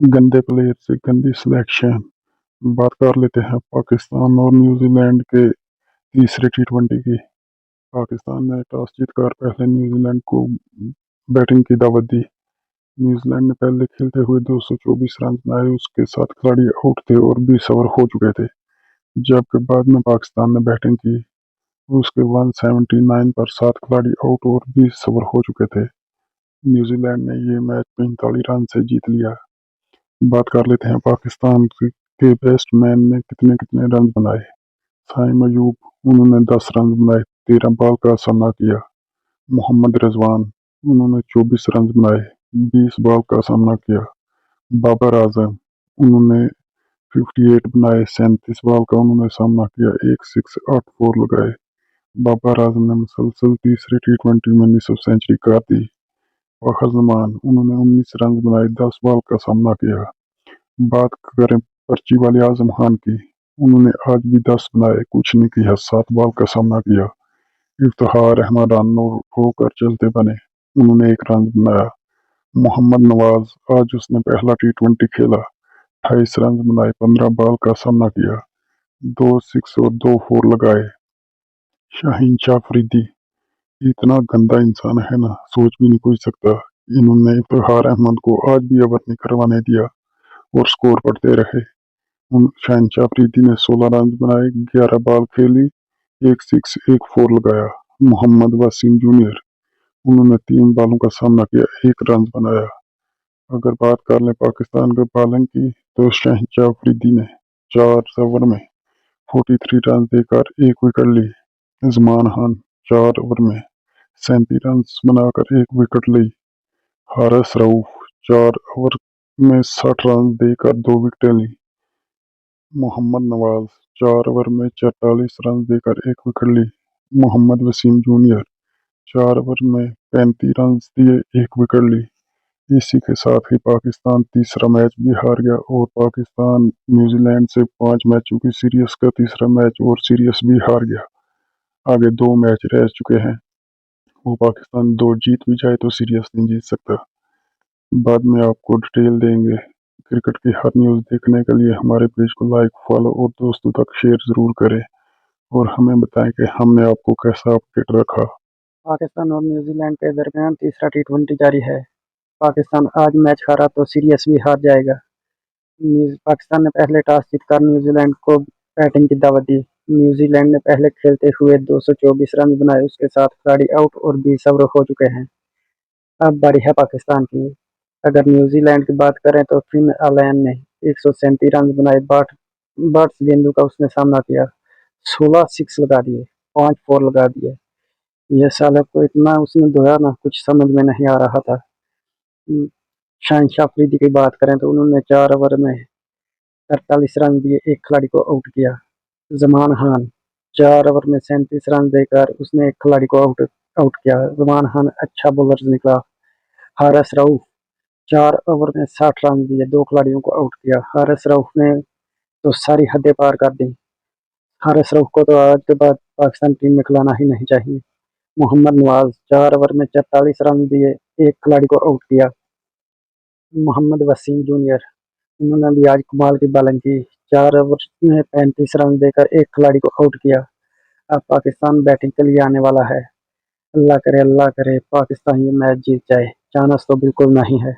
गंदे प्लेयर से गंदी सिलेक्शन। बात कर लेते हैं पाकिस्तान और न्यूजीलैंड के तीसरे टी20 की। पाकिस्तान ने टॉस जीतकर पहले न्यूजीलैंड को बैटिंग की दावत दी। न्यूजीलैंड ने पहले खेलते हुए 224 रन बनाए, उसके 7 खिलाड़ी आउट थे और 20 ओवर हो चुके थे। जबकि बाद में पाकिस्तान ने बैटिंग की, उसके 179 पर 7 खिलाड़ी आउट और 20 ओवर हो चुके थे। न्यूजीलैंड ने ये मैच 45 रन से जीत लिया। बात कर लेते हैं पाकिस्तान के बैट्समैन ने कितने कितने रन बनाए। साइम अयूब, उन्होंने 10 रन बनाए, 13 बॉल का सामना किया। मोहम्मद रिजवान, उन्होंने 24 रन बनाए, 20 बॉल का सामना किया। बाबर आजम, उन्होंने 58 बनाए, 37 बॉल का उन्होंने सामना किया, एक सिक्स 8 फोर लगाए। बाबर आजम ने मुसलसल तीसरे टी20 में निसफ सेंचुरी कर दी। फखर जमान, उन्होंने 19 रन बनाए, 10 बॉल का सामना किया। बात करें पर्ची वाले आजम खान की, उन्होंने आज भी 10 बनाए, कुछ नहीं किया, 7 बॉल का सामना किया। इफ्तिखार अहमद रन होकर चलते बने, उन्होंने 1 रन बनाया। मोहम्मद नवाज, आज उसने पहला टी20 खेला, 28 रन बनाए, 15 बॉल का सामना किया, 2 सिक्स और 2 फोर लगाए। शाहीन शाह अफरीदी, इतना गंदा इंसान है ना, सोच भी नहीं कोई सकता। इन्होंने इफ्तिखार अहमद को आज भी ओवर नहीं करवाने दिया और स्कोर पढ़ते रहे। शाहीन शाह अफरीदी ने 16 रन बनाए, 11 बॉल खेली, एक सिक्स एक फोर लगाया। मोहम्मद वसीम जूनियर, उन्होंने 3 बॉलों का सामना किया, 1 रन बनाया। अगर बात कर लें पाकिस्तान के बॉलिंग की, तो शाहिद अफरीदी ने 4 ओवर में 43 रन देकर 1 विकेट ली। उस्मान खान 4 ओवर में 37 रन बनाकर 1 विकेट ली। हारिस रऊफ 4 ओवर में 60 रन देकर 2 विकेटें ली। मोहम्मद नवाज 4 ओवर में 44 रन देकर 1 विकेट ली। मोहम्मद वसीम जूनियर 4 ओवर में 35 रन दिए, 1 विकेट ली। इसी के साथ ही पाकिस्तान तीसरा मैच भी हार गया और पाकिस्तान न्यूजीलैंड से 5 मैचों की सीरीज का तीसरा मैच और सीरीज भी हार गया। आगे 2 मैच रह चुके हैं, वो पाकिस्तान 2 जीत भी जाए तो सीरीज नहीं जीत सकता। बाद में आपको डिटेल देंगे। क्रिकेट की हर न्यूज़ देखने के लिए हमारे पेज को लाइक, फॉलो और दोस्तों तक शेयर ज़रूर करें और हमें बताएं कि हमने आपको कैसा अपडेट रखा। पाकिस्तान और न्यूजीलैंड के दरमियान तीसरा टी20 जारी है। पाकिस्तान आज मैच हारा तो सीरीज भी हार जाएगा। पाकिस्तान ने पहले टॉस जीतकर न्यूजीलैंड को बैटिंग की दावत दी। न्यूजीलैंड ने पहले खेलते हुए 224 रन बनाए, उसके 7 खिलाड़ी आउट और 20 ओवर हो चुके हैं। अब बारी है पाकिस्तान की। अगर न्यूजीलैंड की बात करें तो फिन एलन ने 137 रन बनाए, बर्ट्स गेंदों का उसने सामना किया, 16 सिक्स लगा दिए, 5 फोर लगा दिए। ये साला को इतना उसने धोया ना, कुछ समझ में नहीं आ रहा था। शाहिन अफरीदी की बात करें तो उन्होंने 4 ओवर में 48 रन दिए, एक खिलाड़ी को आउट किया। जमान खान 4 ओवर में 37 रन देकर उसने एक खिलाड़ी को आउट आउट किया। जमान खान अच्छा बॉलर निकला। हारिस रऊफ 4 ओवर में 60 रन दिए, 2 खिलाड़ियों को आउट किया। हारिस रऊफ ने तो सारी हदें पार कर दी। हारिस रऊफ को तो आज के बाद पाकिस्तान टीम में खिलाना ही नहीं चाहिए। मोहम्मद नवाज 4 ओवर में 44 रन दिए, एक खिलाड़ी को आउट किया। मोहम्मद वसीम जूनियर, उन्होंने भी आज कमाल की बॉलिंग की, 4 ओवर में 35 रन देकर एक खिलाड़ी को आउट किया। अब पाकिस्तान बैटिंग के लिए आने वाला है। अल्लाह करे पाकिस्तान ये मैच जीत जाए, चांस तो बिल्कुल नहीं है।